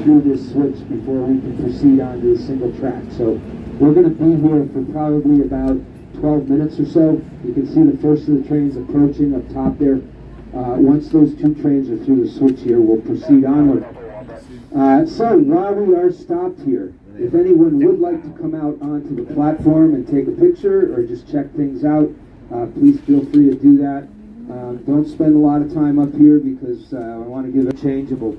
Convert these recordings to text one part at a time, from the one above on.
through this switch before we can proceed on to the single track. So we're going to be here for probably about 12 minutes or so. You can see the first of the trains approaching up top there. Once those two trains are through the switch here, we'll proceed onward. So while we are stopped here, if anyone would like to come out onto the platform and take a picture or just check things out, please feel free to do that. Don't spend a lot of time up here because I want to give it changeable.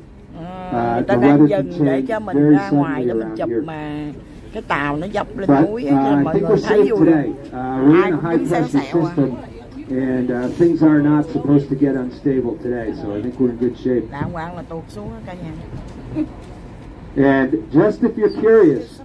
Ta đang dừng để cho mình ra ngoài để mình chụp mà cái tàu nó dốc lên núi cho mọi người thấy vui. Ai cũng đứng xéo xẹo à. And things are not supposed to get unstable today, so I think we're in good shape. Đàng hoàng là tụt xuống đó cả nhà. And just if you're curious,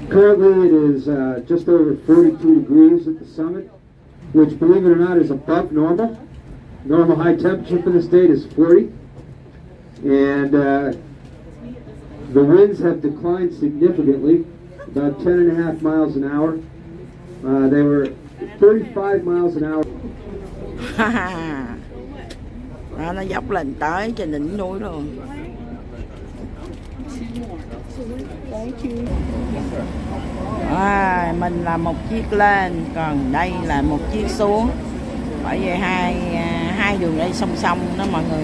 currently it is just over 42 degrees at the summit, which, believe it or not, is above normal. Normal high temperature for the state is 40, and the winds have declined significantly, about 10.5 miles an hour. They were 35 miles an hour. Nó dốc lên tới trên đỉnh núi luôn. Mình là một chiếc lên, còn đây là một chiếc xuống. Bởi vì hai đường đây song song đó mọi người.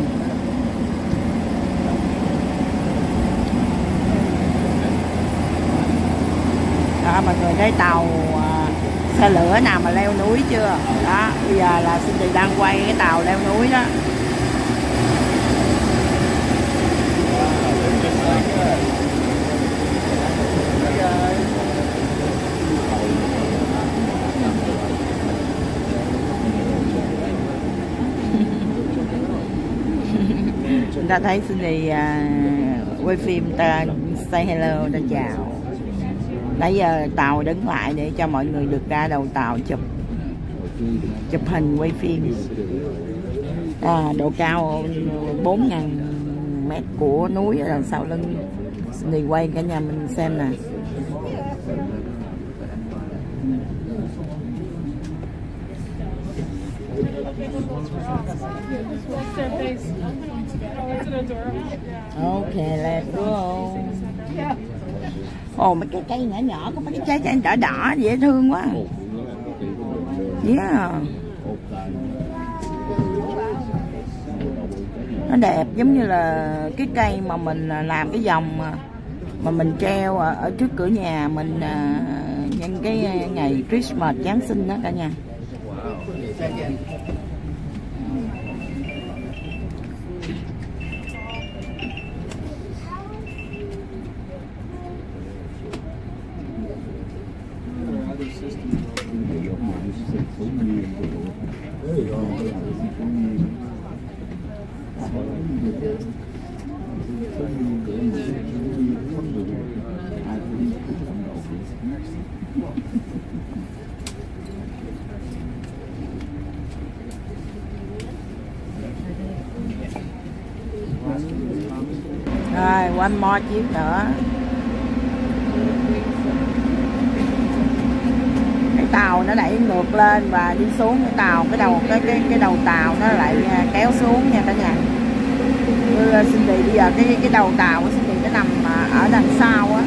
Đó, mọi người thấy tàu xe lửa nào mà leo núi chưa? Đó, bây giờ là Cindy đang quay cái tàu leo núi đó. Chúng ta thấy Cindy quay phim, ta say hello, ta chào. Nãy giờ tàu đứng lại để cho mọi người được ra đầu tàu chụp hình quay phim. Độ cao 4.000 mét của núi ở đằng sau lưng. Cindy quay cả nhà mình xem nè. Ok, let's go. Ồ, mấy cái cây nhỏ nhỏ, có mấy cái trái đỏ đỏ dễ thương quá. Yeah. Nó đẹp giống như là cái cây mà mình làm cái vòng mà mình treo ở trước cửa nhà mình nhân cái ngày Christmas, Giáng sinh đó cả nhà. Rồi, one more chiếc nữa. Cái tàu nó đẩy ngược lên và đi xuống cái tàu, cái đầu tàu nó lại kéo xuống nha cả nhà. Như Cindy bây giờ cái đầu tàu của Cindy nó nằm ở đằng sau á.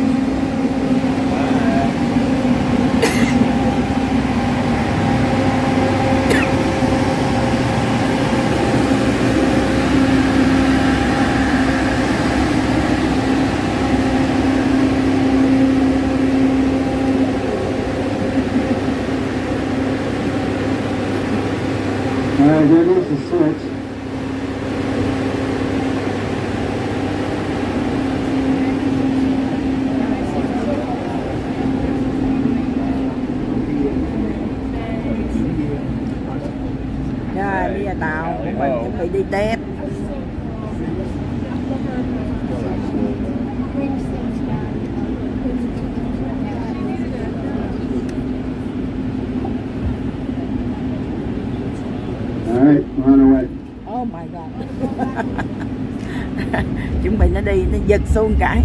There is the switch. Rồi bây giờ tàu của mình chuẩn bị đi tiếp. Alright, we're on our way. Oh my god. Chuẩn bị nó đi, nó giật xuống cái.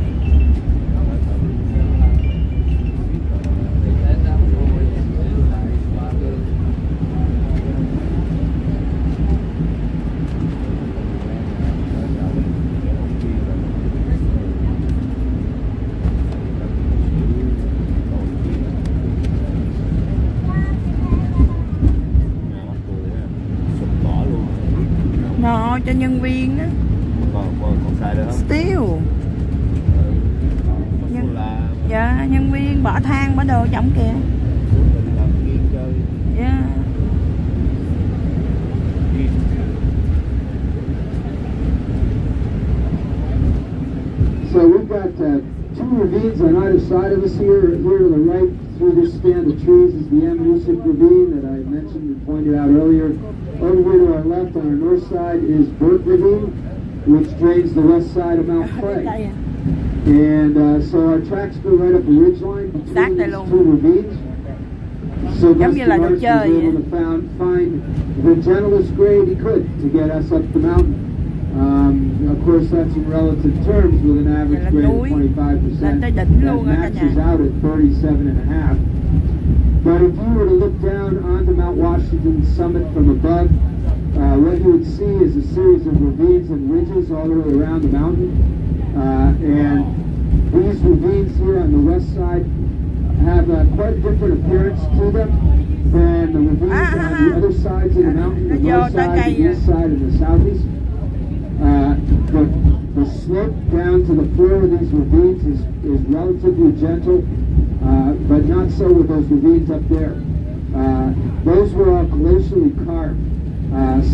cho nhân viên á. Còn xài được không? Steel. Dạ, nhân viên bỏ than bỏ đồ trong kìa. Dạ. So we've got two ravines on either side of us here. Here to the right, through this stand of trees, is the Music ravine that I mentioned and pointed out earlier. Over here to our left, on our north side, is Burt Ravine, which drains the west side of Mount Clay. And so our tracks go right up a ridgeline between these two ravines. So Mr. Marsh was able to find the gentlest grade he could to get us up the mountain. Of course, that's in relative terms with an average grade of 25%. That maxes out at 37.5. But if you were to look down onto Mount Washington's summit from above, what you would see is a series of ravines and ridges all the way around the mountain. And these ravines here on the west side have quite a different appearance to them than the ravines on the other sides of the mountain, the north side, the east side, and the southeast. The slope down to the floor of these ravines is relatively gentle, but not so with those ravines up there. Those were all glacially carved,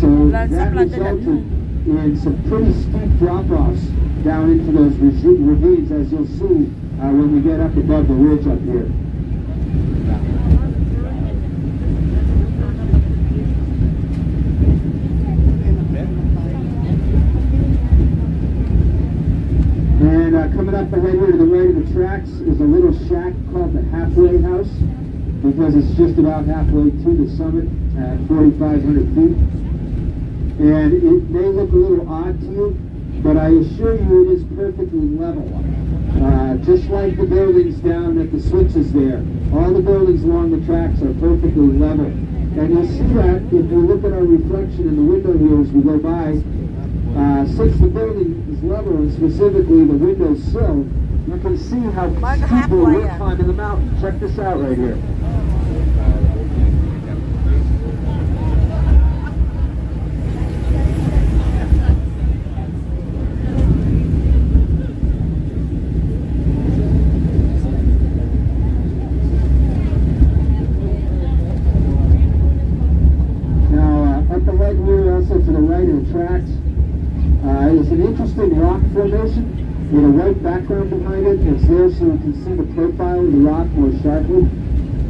so that resulted in some pretty steep drop-offs down into those ravines, as you'll see when we get up above the ridge up here. And coming up ahead here to the right of the tracks is a little shack called the Halfway House, because it's just about halfway to the summit at 4,500 feet. And it may look a little odd to you, but I assure you it is perfectly level. Just like the buildings down at the switches there, all the buildings along the tracks are perfectly level. And you'll see that if you look at our reflection in the window here as we go by. Since the building is level, and specifically the window sill, you can see how steep we're climbing the mountain. Check this out right here. Now, up ahead here, also to the right of the tracks, is an interesting rock formation with a white background behind it. It's there so you can see the profile of the rock more sharply.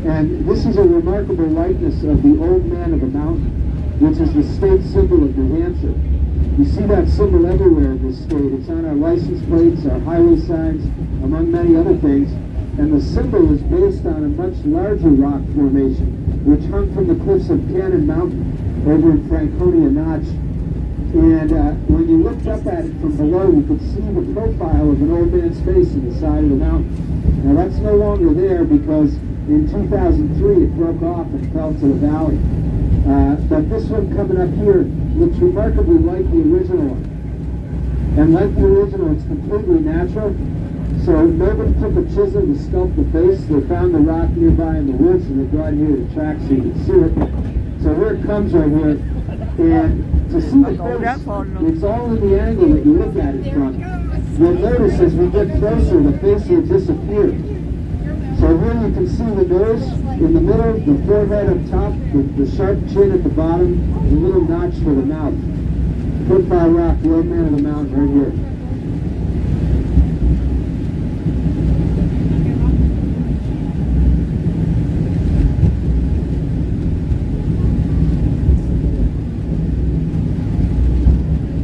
And this is a remarkable likeness of the Old Man of the Mountain, which is the state symbol of New Hampshire. You see that symbol everywhere in this state. It's on our license plates, our highway signs, among many other things. And the symbol is based on a much larger rock formation, which hung from the cliffs of Cannon Mountain over in Franconia Notch. And when you looked up at it from below, you could see the profile of an old man's face in the side of the mountain. Now that's no longer there because in 2003 it broke off and fell to the valley. But this one coming up here looks remarkably like the original one. And like the original, it's completely natural. So nobody took a chisel to sculpt the face. They found the rock nearby in the woods and they brought it here to the track so you can see it. So here it comes right here. And to see the face, it's all in the angle that you look at it from. You'll notice as we get closer, the face will disappear. So here you can see the nose in the middle, the forehead up top, the sharp chin at the bottom, the little notch for the mouth. Profile rock, the Old Man of the Mountain right here.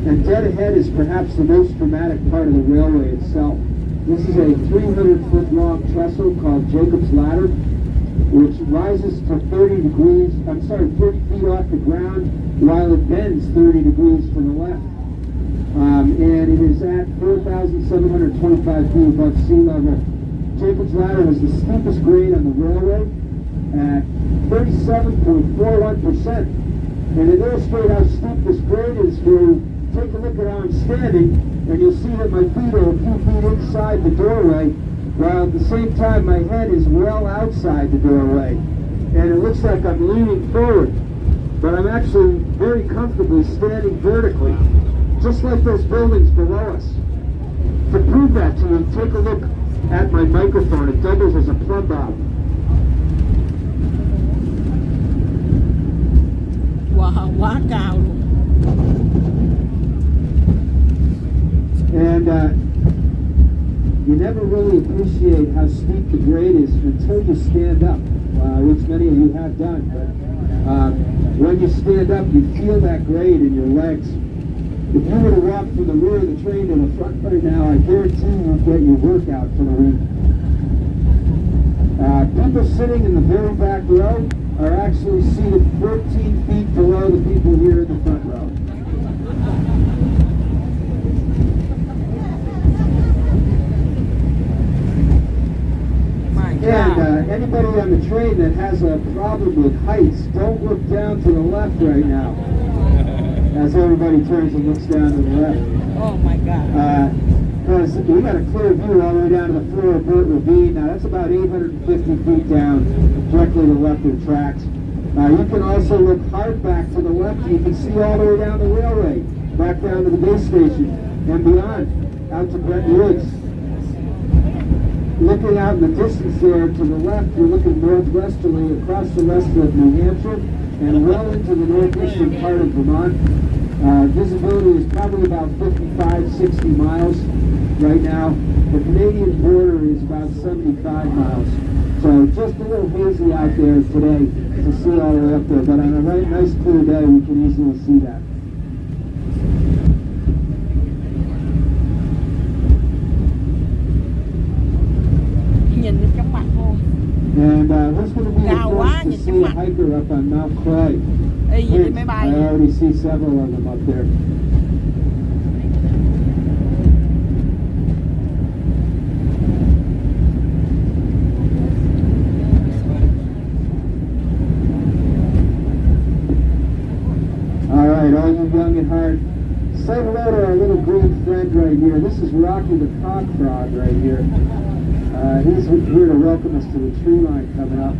And dead ahead is perhaps the most dramatic part of the railway itself. This is a 300-foot long trestle called Jacob's Ladder, which rises to 30 feet off the ground, while it bends 30 degrees to the left. And it is at 4,725 feet above sea level. Jacob's Ladder has the steepest grade on the railway at 37.41%. And to illustrate how steep this grade is for you, take a look at how I'm standing, and you'll see that my feet are a few feet inside the doorway, while at the same time my head is well outside the doorway. And it looks like I'm leaning forward. but I'm actually very comfortably standing vertically, just like those buildings below us. To prove that to you, take a look at my microphone. It doubles as a plumb bob. Wow, quá cao luôn. And you never really appreciate how steep the grade is until you stand up, which many of you have done. But when you stand up, you feel that grade in your legs. If you were to walk from the rear of the train to the front right now, I guarantee you'll get your workout for the week. People sitting in the very back row are actually seated 14 feet below the people here in the front row. And anybody on the train that has a problem with heights, don't look down to the left right now. As everybody turns and looks down to the left. Oh my God. Because we got a clear view all the way down to the floor of Burt Ravine. Now that's about 850 feet down, directly to the left of the tracks. You can also look hard back to the left. You can see all the way down the railway, back down to the base station, and beyond, out to Bretton Woods. Looking out in the distance there to the left, you're looking northwesterly across the rest of New Hampshire and well into the northeastern part of Vermont. Visibility is probably about 55, 60 miles right now. The Canadian border is about 75 miles. So just a little hazy out there today to see all the way up there. But on a nice clear day, we can easily see that. And who's going to be the first to see a hiker up on Mount Clay? I already see several of them up there. All right, all you young at heart, say hello to our little green friend right here. This is Rocky the Cock Frog right here. He's here to welcome us to the tree line coming up.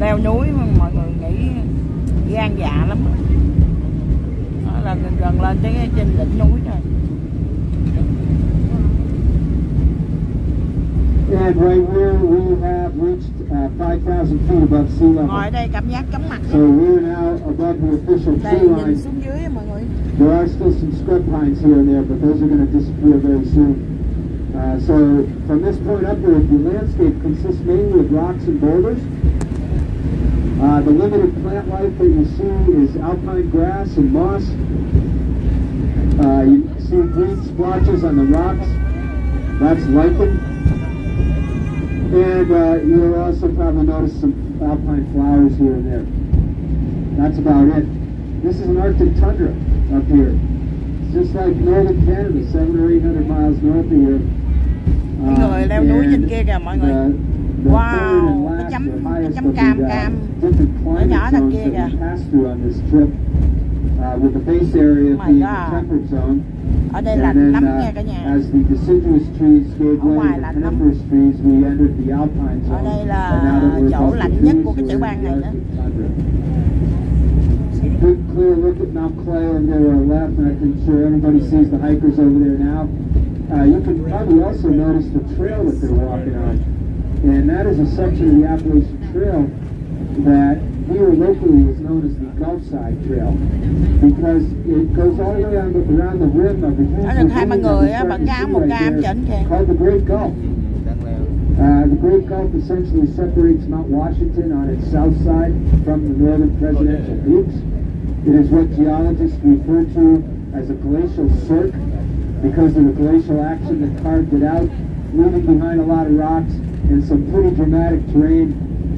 leo núi mọi người nghĩ gan dạ lắm đó. Đó là gần lên tới trên đỉnh núi rồi. And right here we have reached 5,000 feet above sea level. Ngồi ở đây cảm giác chóng mặt. So we're now above the official tree line. Nhìn xuống dưới mọi người. There are still some scrub pines here and there, but those are going to disappear very soon. So from this point upward, the landscape consists mainly of rocks and boulders. The limited plant life that you see is alpine grass and moss. You see green splotches on the rocks. That's lichen. And you'll also probably notice some alpine flowers here and there. That's about it. This is an Arctic tundra up here. It's just like northern Canada, 700 or 800 miles north of here. Người leo núi trên kia kìa mọi người. Wow, cái chấm cam nhỏ nhỏ đằng kia kìa. With the base area being the temperate zone. Ở đây lạnh lắm nha cả nhà. As the deciduous trees gave way to coniferous trees, we entered the alpine zone. Ở đây là chỗ lạnh nhất của cái tiểu bang này đó. Good clear look at Mount Clay over there on the left, and I can sure everybody sees the hikers over there now. You can probably also notice the trail that they're walking on, and that is a section of the Appalachian Trail that here locally is known as the Gulf Side Trail because it goes all the way around the rim of the Nó được 20 người á, bạn ra một cam chỉnh kìa. called the Great Gulf. The Great Gulf essentially separates Mount Washington on its south side from the northern presidential peaks. It is what geologists refer to as a glacial cirque because of the glacial action that carved it out, leaving behind a lot of rocks and some pretty dramatic terrain.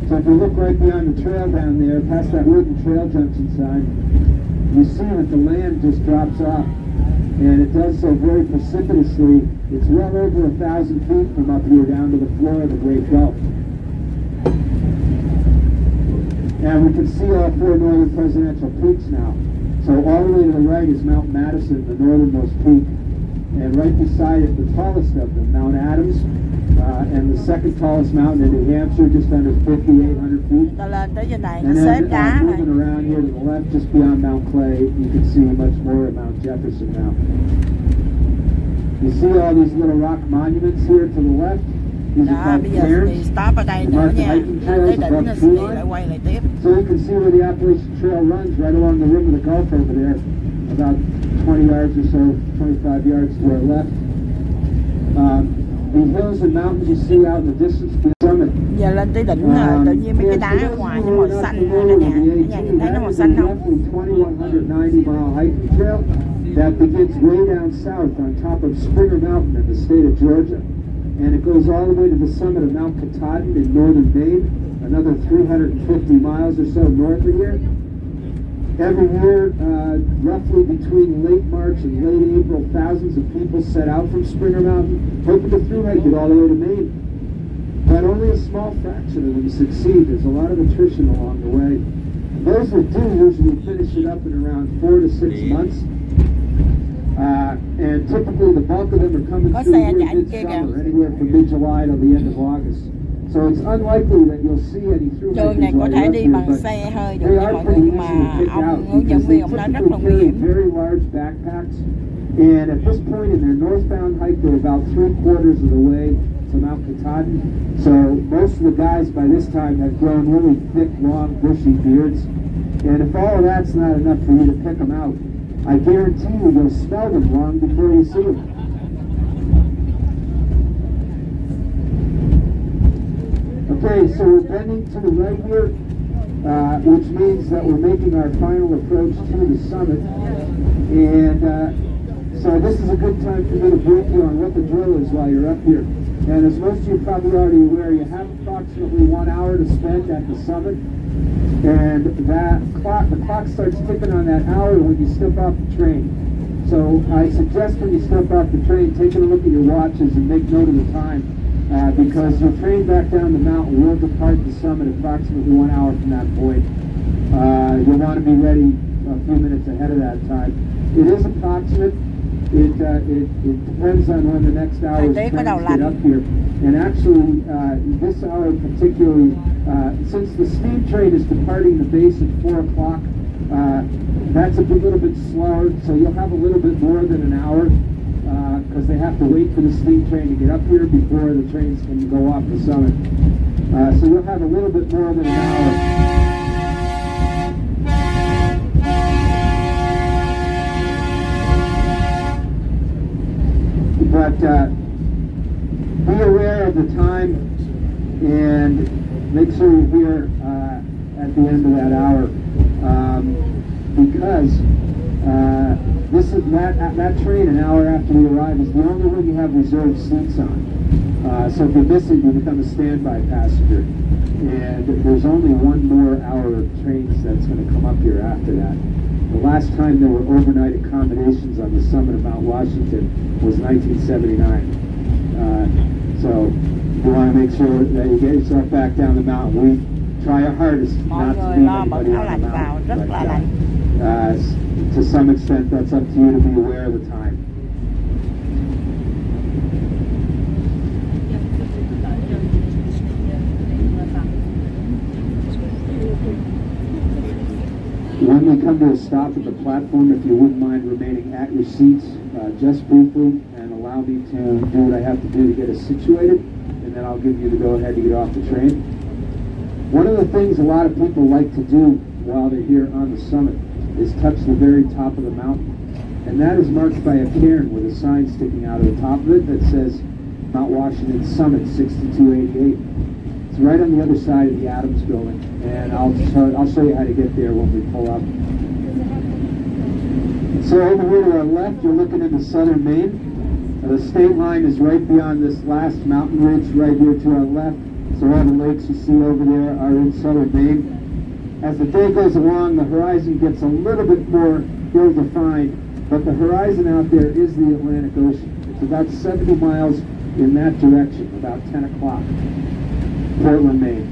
So if you look right beyond the trail down there, past that wooden trail junction sign, you see that the land just drops off. And it does so very precipitously. It's well over 1,000 feet from up here down to the floor of the Great Gulf. And we can see all four northern presidential peaks now. So all the way to the right is Mount Madison, the northernmost peak. And right beside it, the tallest of them, Mount Adams, and the second tallest mountain in New Hampshire, just under 5,800 feet. And then moving around here to the left, just beyond Mount Clay, you can see much more of Mount Jefferson now. You see all these little rock monuments here to the left? These are called cairns. Mark the hiking trails above tree line. So you can see where the Appalachian Trail runs right along the rim of the Gulf over there, about 20 yards or so, 25 yards to our left. The hills and mountains you see out in the distance to the summit. Giờ lên tới đỉnh tự nhiên mấy cái đá ở ngoài nó màu xanh nữa nè, nhà nhìn thấy nó màu xanh không? 2190-mile hiking trail that begins way down south on top of Springer Mountain in the state of Georgia, and it goes all the way to the summit of Mount Katahdin in northern Maine, another 350 miles or so north of here. Every year, roughly between late March and late April, thousands of people set out from Springer Mountain, hoping to thru-hike it all the way to Maine. But only a small fraction of them succeed. There's a lot of attrition along the way. Those that do usually finish it up in around 4 to 6 months. And typically the bulk of them are coming through here mid-summer, anywhere from mid-July to the end of August. So it's unlikely that you'll see any through Đường này có thể đi bằng xe hơi được nha mọi người, nhưng mà ông hướng dẫn viên ông nói rất là nguy hiểm. Very large backpacks, and at this point in their northbound hike, they're about 3/4 of the way to Mount Katahdin. So most of the guys by this time have grown really thick, long, bushy beards. And if all of that's not enough for you to pick them out, I guarantee you you'll smell them long before you see them. Okay, so we're bending to the right here, which means that we're making our final approach to the summit. And so this is a good time for me to brief you on what the drill is while you're up here. And as most of you are probably already aware, you have approximately 1 hour to spend at the summit. And the clock starts ticking on that hour when you step off the train. So I suggest when you step off the train, taking a look at your watches and make note of the time. Because your train back down the mountain will depart the summit approximately 1 hour from that point. You'll want to be ready a few minutes ahead of that time. It is approximate. It depends on when the next hour's trains get up here. And actually, this hour particularly, since the steam train is departing the base at 4 o'clock, that's a little bit slower, so you'll have a little bit more than an hour. Because they have to wait for the steam train to get up here before the trains can go off the summit. So you'll have a little bit more than an hour. But be aware of the time and make sure you're here at the end of that hour. Because that train an hour after we arrive is the only one you have reserved seats on. So if you miss it, you become a standby passenger. And there's only one more hour of trains that's going to come up here after that. The last time there were overnight accommodations on the summit of Mount Washington was 1979. So you want to make sure that you get yourself back down the mountain. We try our hardest not to leave anybody on the mountain. But, to some extent, that's up to you to be aware of the time. When we come to a stop at the platform, if you wouldn't mind remaining at your seats just briefly and allow me to do what I have to do to get us situated, and then I'll give you the go-ahead to get off the train. One of the things a lot of people like to do while they're here on the summit is touch the very top of the mountain. And that is marked by a cairn with a sign sticking out of the top of it that says Mount Washington Summit 6288. It's right on the other side of the Adams building, and I'll show you how to get there when we pull up. So over here to our left, you're looking into southern Maine. The state line is right beyond this last mountain ridge right here to our left. So all the lakes you see over there are in southern Maine. As the day goes along, the horizon gets a little bit more ill-defined, but the horizon out there is the Atlantic Ocean. It's about 70 miles in that direction, about 10 o'clock, Portland, Maine.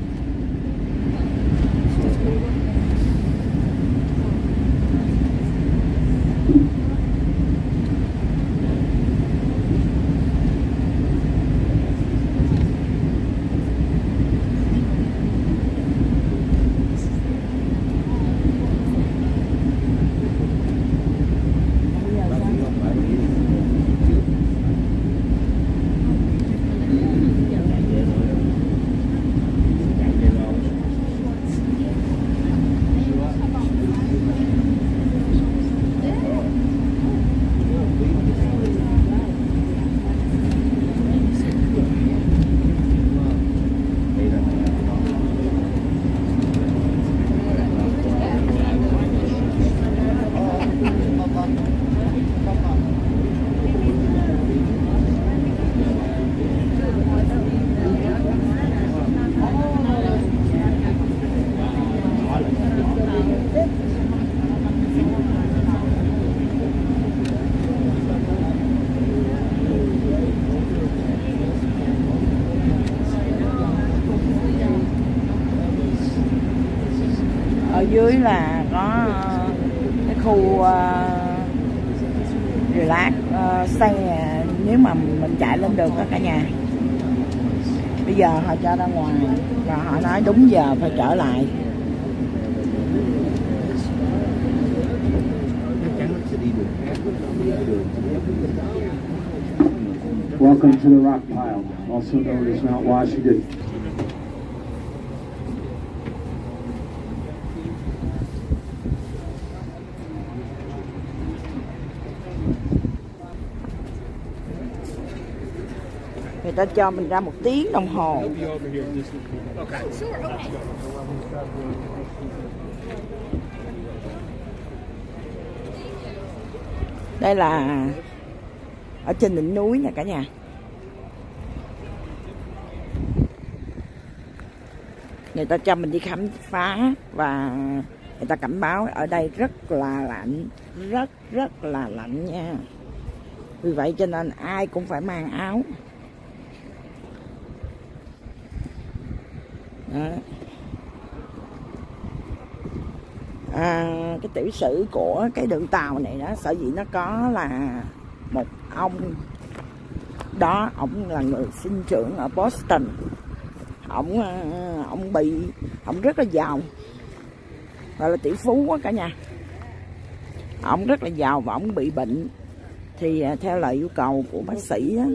Ở dưới là có cái khu relax xe nếu mà mình chạy lên được đó cả nhà. Bây giờ họ cho ra ngoài và họ nói đúng giờ phải trở lại. Welcome to the rock pile, also known as Mount Washington. Người ta cho mình ra 1 tiếng đồng hồ. Đây là ở trên đỉnh núi nè cả nhà. Người ta cho mình đi khám phá và người ta cảnh báo ở đây rất là lạnh, rất là lạnh nha. Vì vậy cho nên ai cũng phải mang áo. Đó. Cái tiểu sử của cái đường tàu này đó, sở dĩ nó có là một ông đó, ổng là người sinh trưởng ở Boston. Ổng rất là giàu, gọi là tỷ phú quá cả nhà. Ổng rất là giàu và ổng bị bệnh, thì theo lời yêu cầu của bác sĩ đó,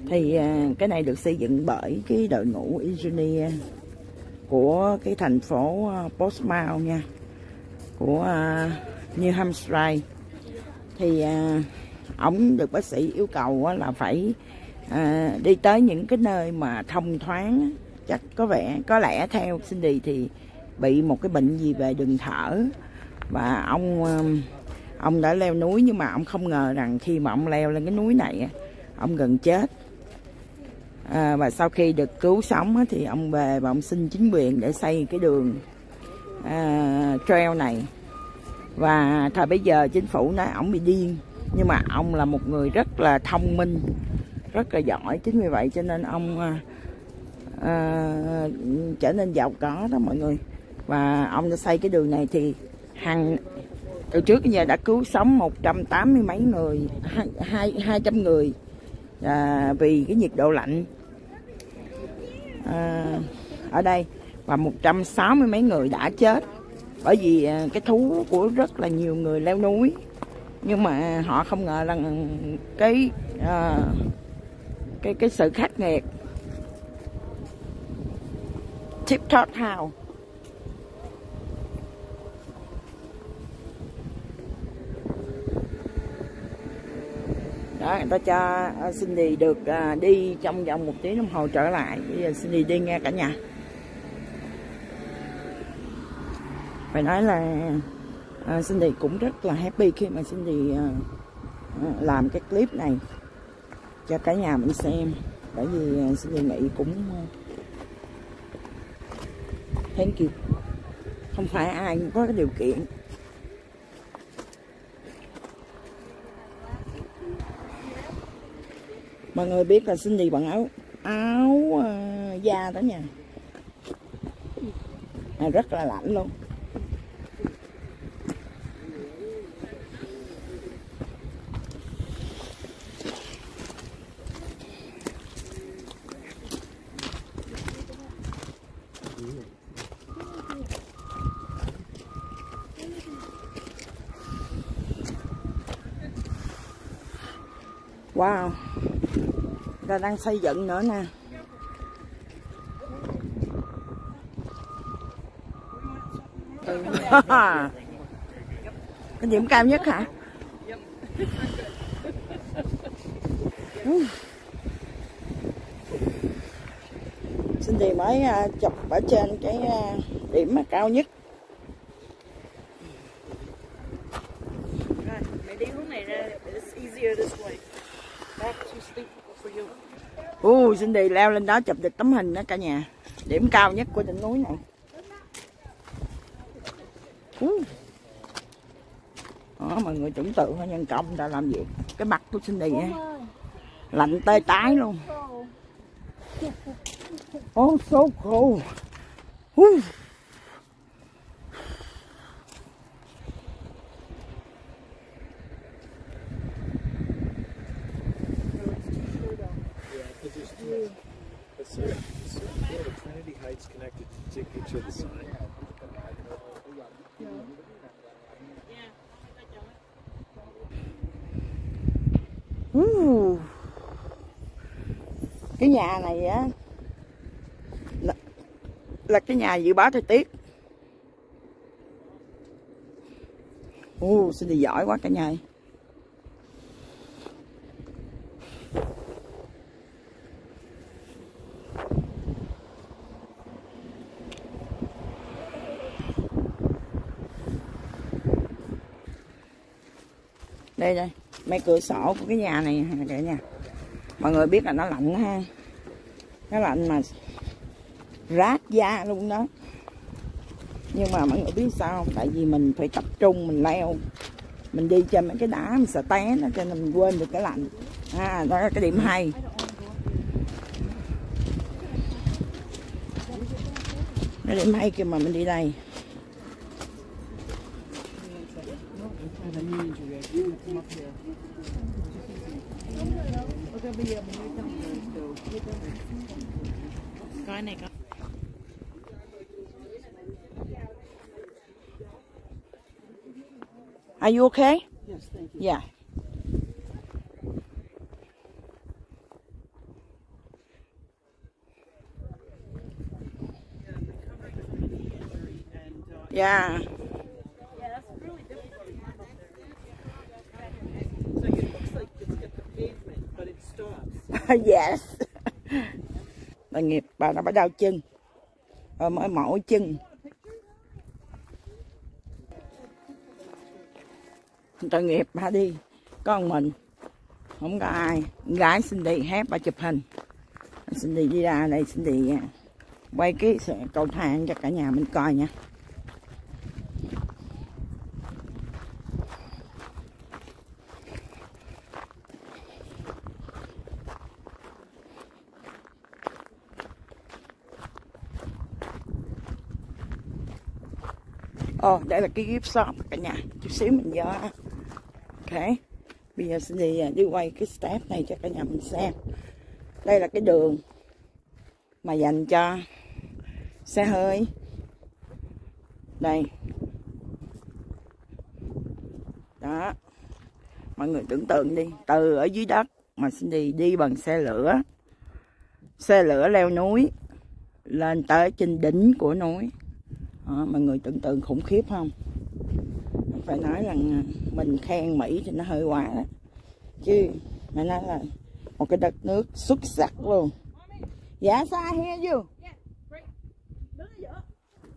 thì cái này được xây dựng bởi cái đội ngũ engineer của cái thành phố Portsmouth nha, của New Hampshire. Thì ổng được bác sĩ yêu cầu là phải đi tới những cái nơi mà thông thoáng. Chắc có lẽ theo Cindy thì bị một cái bệnh gì về đường thở, và ông đã leo núi, nhưng mà ông không ngờ rằng khi mà ông leo lên cái núi này ông gần chết. Và sau khi được cứu sống thì ông về và ông xin chính quyền để xây cái đường trail này. Và thời bây giờ chính phủ nói ổng bị điên, nhưng mà ông là một người rất là thông minh, rất là giỏi. Chính vì vậy cho nên ông trở nên giàu có đó mọi người. Và ông đã xây cái đường này thì từ trước đến giờ đã cứu sống 180 mấy người, 200 người vì cái nhiệt độ lạnh ở đây, và 160 mấy người đã chết bởi vì cái thú của rất là nhiều người leo núi. Nhưng mà họ không ngờ rằng cái sự khắc nghiệt Tip Top House. Đó, người ta cho Cindy được đi trong vòng 1 tiếng đồng hồ trở lại. Bây giờ Cindy đi nghe cả nhà. Phải nói là Cindy cũng rất là happy khi mà Cindy làm cái clip này cho cả nhà mình xem. Bởi vì Cindy nghĩ cũng thank you. Không phải ai cũng có cái điều kiện. Mọi người biết là Cindy bằng áo da đó nha. Rất là lạnh luôn. Wow, người ta đang xây dựng nữa nè. Cái điểm cao nhất hả? Cindy mới chụp ở trên cái điểm mà cao nhất. Mày đi hướng này ra, it's easier this way. That's too steep for you. Cindy leo lên đó chụp được tấm hình đó cả nhà. Điểm cao nhất của đỉnh núi này. Đó, mọi người tưởng tượng nhân công đã làm gì. Cái mặt của Cindy ấy, lạnh tê tái luôn. Oh, so cold. Cái nhà này á là cái nhà dự báo thời tiết. Xin đi giỏi quá cả nhà. Đây đây, mấy cửa sổ của cái nhà này cả nhà. Mọi người biết là nó lạnh ha. Nó lạnh mà rát da luôn đó. Nhưng mà mọi người biết sao không? Tại vì mình phải tập trung mình leo. Mình đi trên mấy cái đá mình sợ té nó, cho nên mình quên được cái lạnh. Đó là cái điểm hay. Cái điểm hay khi mà mình đi đây. Coi này con. Are you okay? Yes, thank you. Yeah. Yeah. Yeah, that's really difficult. So it looks like it's got the pavement, but it stops. Yes. Tội nghiệp bà nó bắt đau chân. Mỗi mỏi chân. Tội nghiệp bà đi. Con mình. Không có ai. Gái Cindy hát bà chụp hình. Cindy đi ra đây, Cindy quay cái cầu thang cho cả nhà mình coi nha. Đây là cái gift shop cả nhà. Chút xíu mình vô. Ok. Bây giờ xin đi quay cái step này cho cả nhà mình xem. Đây là cái đường mà dành cho xe hơi. Đây. Đó. Mọi người tưởng tượng đi. Từ ở dưới đất mà xin đi bằng xe lửa. Xe lửa leo núi. lên tới trên đỉnh của núi. Đó, mọi người tưởng tượng khủng khiếp không? Phải nói rằng mình khen Mỹ thì nó hơi quá đó. Chứ phải nói là một cái đất nước xuất sắc luôn. Dạ xa here you.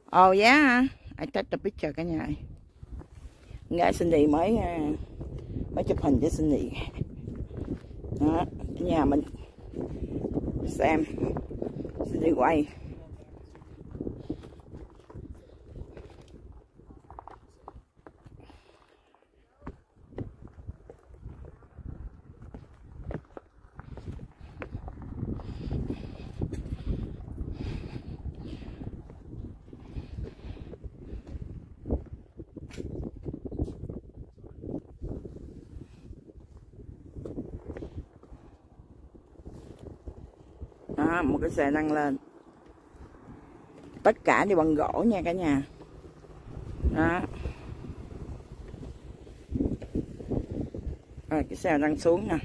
Oh yeah hả? I take the picture cả nhà. Gái Cindy mới chụp hình với Cindy. Đó, nhà mình xem Cindy quay. Đó, một cái xe đang lên. Tất cả đều bằng gỗ nha cả nhà. Đó. Rồi cái xe đang xuống nè.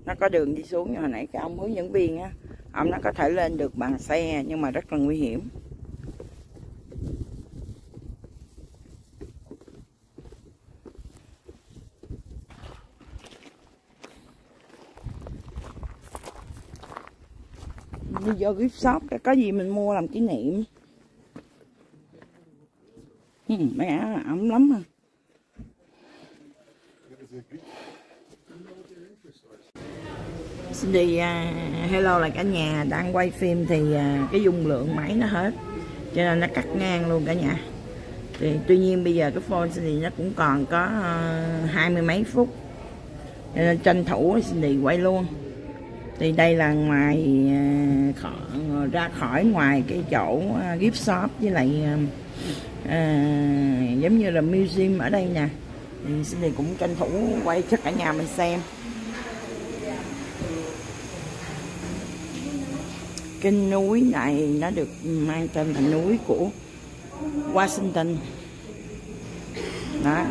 Nó có đường đi xuống, nhưng hồi nãy cái ông hướng dẫn viên á, ông nó có thể lên được bằng xe nhưng mà rất là nguy hiểm. Đi vô gift shop có gì mình mua làm kỷ niệm. Mấy áo ấm lắm à. Xin đi hello là cả nhà, đang quay phim thì cái dung lượng máy nó hết cho nên nó cắt ngang luôn cả nhà. Thì tuy nhiên bây giờ cái phone thì nó cũng còn có 20 mấy phút cho nên tranh thủ xin đi quay luôn. Thì đây là ngoài ra khỏi ngoài cái chỗ gift shop với lại giống như là museum ở đây nè, thì Cindy cũng tranh thủ quay cho cả nhà mình xem. Cái núi này nó được mang tên là núi của Washington. Đó,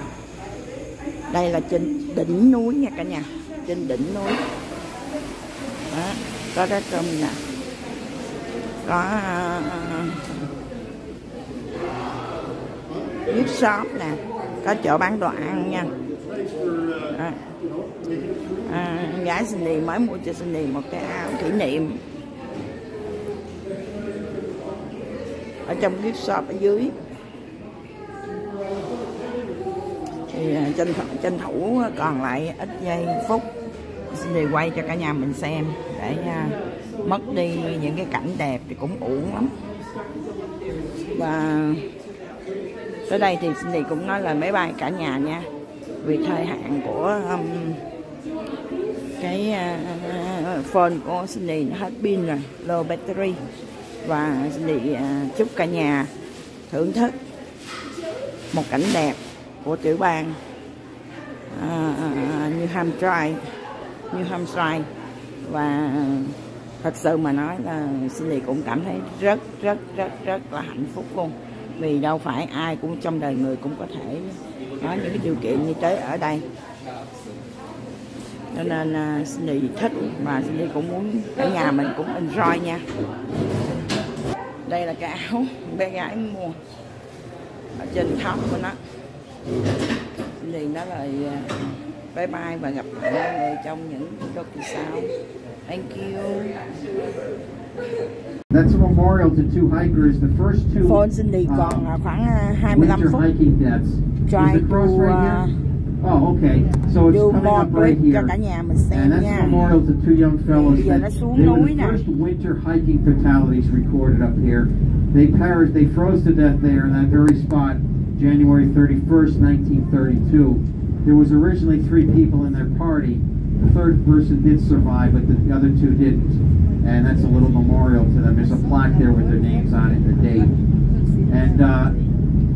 đây là trên đỉnh núi nha cả nhà, trên đỉnh núi. Đó, có cái cơm nè, có gift shop nè, có chỗ bán đồ ăn nha. Gái Cindy mới mua cho Cindy một cái áo kỷ niệm ở trong gift shop ở dưới. Thì tranh thủ còn lại ít giây phút Cindy quay cho cả nhà mình xem để mất đi những cái cảnh đẹp thì cũng uổng lắm. Và tới đây thì Cindy cũng nói là máy bay cả nhà nha, vì thời hạn của cái phone của Cindy nó hết pin rồi, low battery. Và Cindy chúc cả nhà thưởng thức một cảnh đẹp của tiểu bang New Hampshire. Và thật sự mà nói là Cindy cũng cảm thấy rất là hạnh phúc luôn, vì đâu phải ai cũng trong đời người cũng có thể có những cái điều kiện như thế ở đây. Cho nên Cindy thích và Cindy cũng muốn cả nhà mình cũng enjoy nha. Đây là cái áo bé gái mua ở trên top của nó. Cindy nói là bye bye và gặp lại mọi người trong những video kỳ sau. Thank you. That's a memorial to two hikers. The first two phone Cindy còn khoảng 25 phút. Try to oh, okay. So it's do coming more up right cho here. cả nhà mình xem And that's nha. a memorial to two young fellows. Bây giờ nó xuống núi nè. First winter hiking fatalities recorded up here. They perished. They froze to death there in that very spot, January 31st, 1932. There was originally 3 people in their party. The third person did survive, but the other 2 didn't. And that's a little memorial to them. There's a plaque there with their names on it, the date. And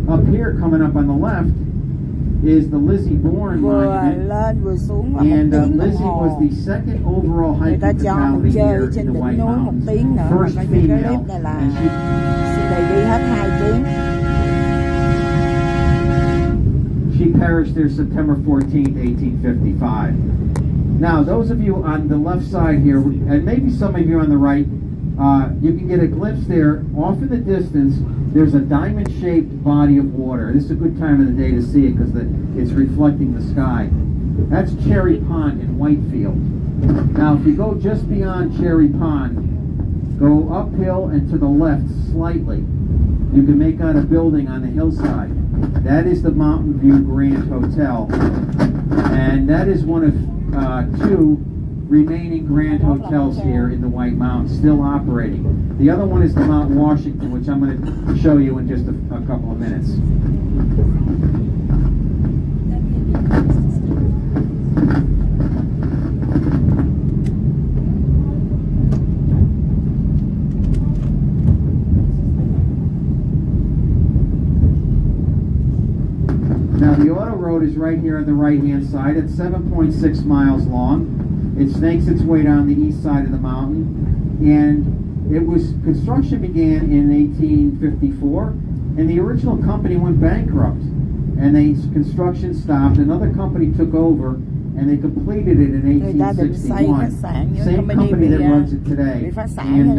up here, coming up on the left, is the Lizzie Bourne monument. And Lizzie was the second overall hiking fatality here in the White Mountains. First female. And she perished there September 14th, 1855. Now, those of you on the left side here, and maybe some of you on the right, you can get a glimpse there. Off in the distance, there's a diamond-shaped body of water. This is a good time of the day to see it because it's reflecting the sky. That's Cherry Pond in Whitefield. Now, if you go just beyond Cherry Pond, go uphill and to the left slightly, you can make out a building on the hillside. That is the Mountain View Grand Hotel. And that is one of two remaining Grand Hotels here in the White Mountains, still operating. The other one is the Mount Washington, which I'm going to show you in just a couple of minutes. Now the auto road is right here on the right-hand side. It's 7.6 miles long. It snakes its way down the east side of the mountain, and construction began in 1854, and the original company went bankrupt, and construction stopped. Another company took over, and they completed it in 1861. Same company that runs it today. And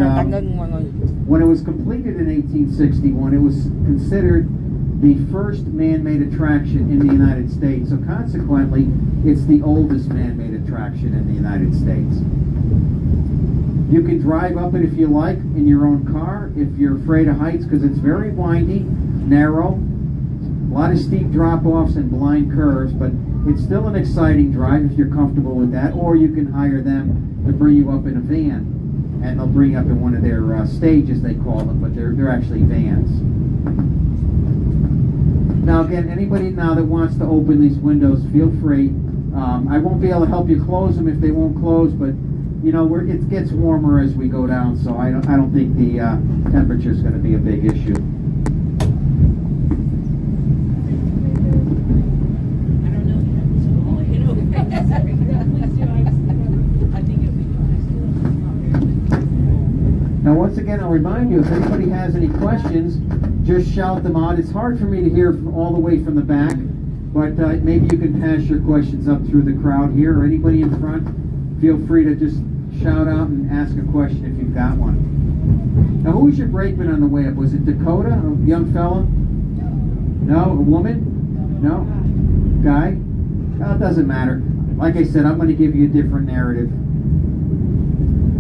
when it was completed in 1861, it was considered the first man-made attraction in the United States. So consequently, it's the oldest man-made attraction in the United States. You can drive up it if you like in your own car, if you're afraid of heights, because it's very windy, narrow, a lot of steep drop-offs and blind curves, but it's still an exciting drive if you're comfortable with that, or you can hire them to bring you up in a van, and they'll bring you up in one of their stages, they call them, but they're actually vans. Now again, anybody now that wants to open these windows, feel free. I won't be able to help you close them if they won't close, but you know, it gets warmer as we go down, so I don't think the temperature is going to be a big issue. Now once again, I'll remind you, if anybody has any questions, just shout them out. It's hard for me to hear from all the way from the back, but maybe you can pass your questions up through the crowd here, or anybody in front. Feel free to just shout out and ask a question if you've got one. Now, who was your brakeman on the way up? Was it Dakota, a young fella? No? A woman? No? Guy? Well, it doesn't matter. Like I said, I'm going to give you a different narrative.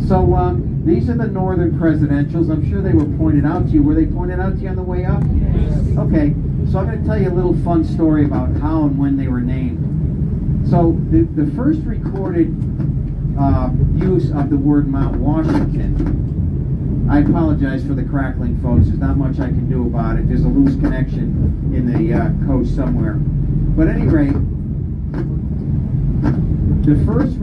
So, these are the northern presidentials. I'm sure they were pointed out to you. Were they pointed out to you on the way up? Yes. Okay, so I'm going to tell you a little fun story about how and when they were named. So, the first recorded use of the word Mount Washington, I apologize for the crackling, folks. There's not much I can do about it. There's a loose connection in the coach somewhere. But at any rate, the first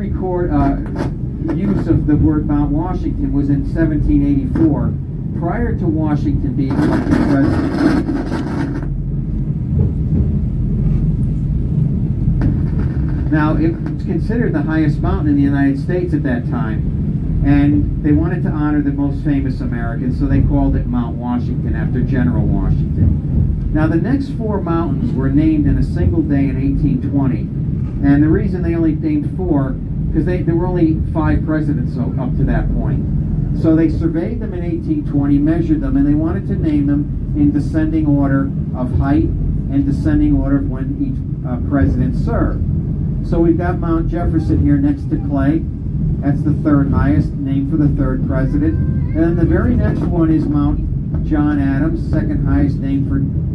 use of the word Mount Washington was in 1784, prior to Washington being elected president. Now, it was considered the highest mountain in the United States at that time, and they wanted to honor the most famous Americans, so they called it Mount Washington after General Washington. Now, the next four mountains were named in a single day in 1820, and the reason they only named four, because there were only 5 presidents up to that point. So they surveyed them in 1820, measured them, and they wanted to name them in descending order of height and descending order of when each president served. So we've got Mount Jefferson here next to Clay. That's the 3rd highest, named for the 3rd president. And then the very next one is Mount John Adams, 2nd highest, named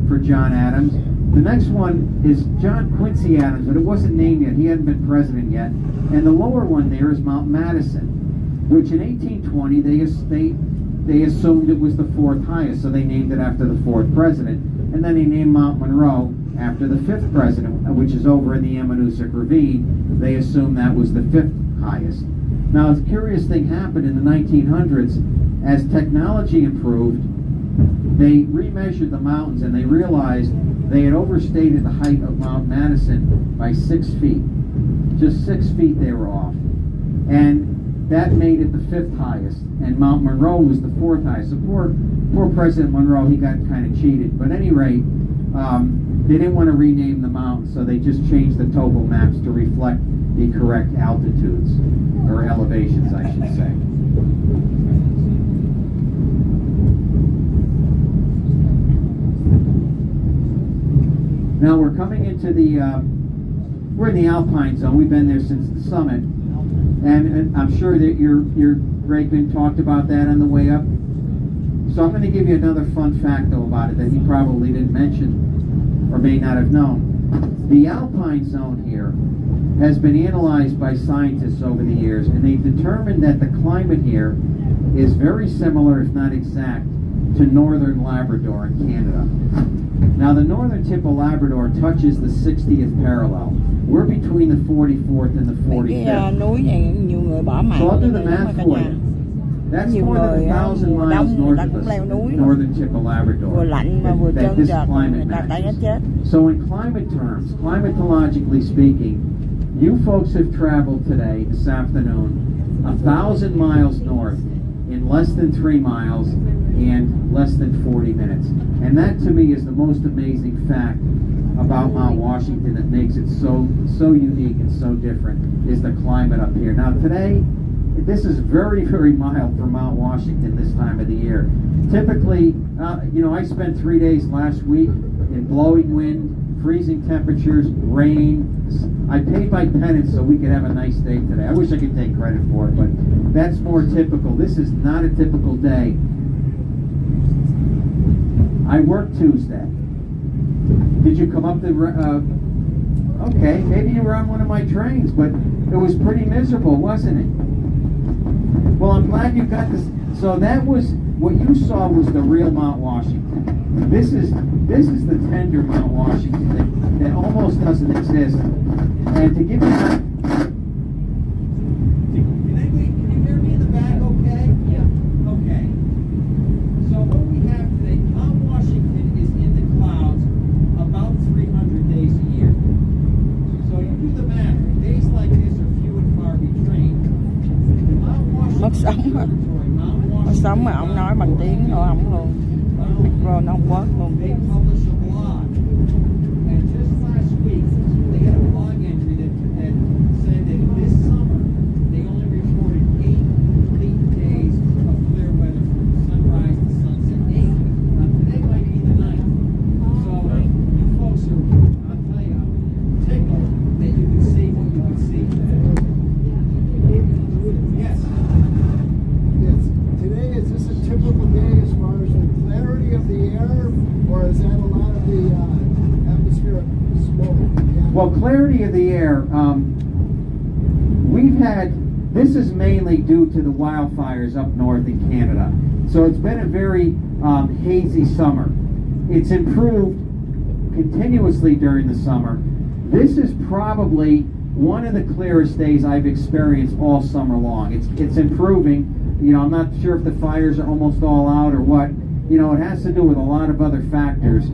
for John Adams. The next one is John Quincy Adams, but it wasn't named yet. He hadn't been president yet. And the lower one there is Mount Madison, which in 1820 they assumed it was the 4th highest, so they named it after the 4th president. And then they named Mount Monroe after the 5th president, which is over in the Ammonoosuc Ravine. They assumed that was the 5th highest. Now, a curious thing happened in the 1900s. As technology improved, they remeasured the mountains and they realized they had overstated the height of Mount Madison by 6 feet. Just 6 feet they were off. And that made it the 5th highest. And Mount Monroe was the 4th highest. So poor President Monroe, he got kind of cheated. But at any rate, they didn't want to rename the mountain, so they just changed the topo maps to reflect the correct altitudes, or elevations, I should say. Now we're coming into the, we're in the Alpine Zone. We've been there since the summit. And I'm sure that your brakeman talked about that on the way up. So I'm going to give you another fun fact though about it that he probably didn't mention or may not have known. The Alpine Zone here has been analyzed by scientists over the years, and they've determined that the climate here is very similar, if not exact, to northern Labrador in Canada. Now the northern tip of Labrador touches the 60th parallel. We're between the 44th and the 45th. Núi này nhiều người bỏ mạng. So I'll do the math for you. That's more than 1,000 miles north of the northern tip of Labrador that this climate matches. So in climate terms, climatologically speaking, you folks have traveled today, this afternoon, 1,000 miles north in less than 3 miles and less than 40 minutes. And that to me is the most amazing fact about Mount Washington that makes it so unique and so different is the climate up here. Now today, this is very, very mild for Mount Washington this time of the year. Typically, you know, I spent 3 days last week in blowing wind, freezing temperatures, rain. I paid my penance so we could have a nice day today. I wish I could take credit for it, but that's more typical. This is not a typical day. I worked Tuesday. Did you come up the... okay, maybe you were on one of my trains, but it was pretty miserable, wasn't it? Well, I'm glad you got this. So that was, what you saw was the real Mount Washington. This is the tender Mount Washington that almost doesn't exist. And to give you that... Can you hear me in the back okay? Yeah. Okay. So what we have today, Mount Washington is in the clouds about 300 days a year. So you do the math. Days like this are few and far between. Mất sống mà ông nói bằng tiếng thôi không luôn, micro nó không work luôn. Well, clarity of the air, we've had, this is mainly due to the wildfires up north in Canada. So it's been a very hazy summer. It's improved continuously during the summer. This is probably one of the clearest days I've experienced all summer long. It's improving. You know, I'm not sure if the fires are almost all out or what. You know, it has to do with a lot of other factors.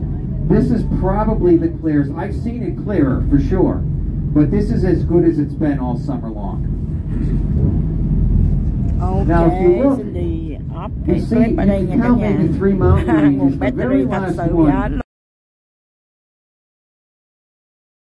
This is probably the clearest. I've seen it clearer, for sure. But this is as good as it's been all summer long. Okay, now, if you look, xin đi off you see, you can count maybe 3 mountain ranges. The very last one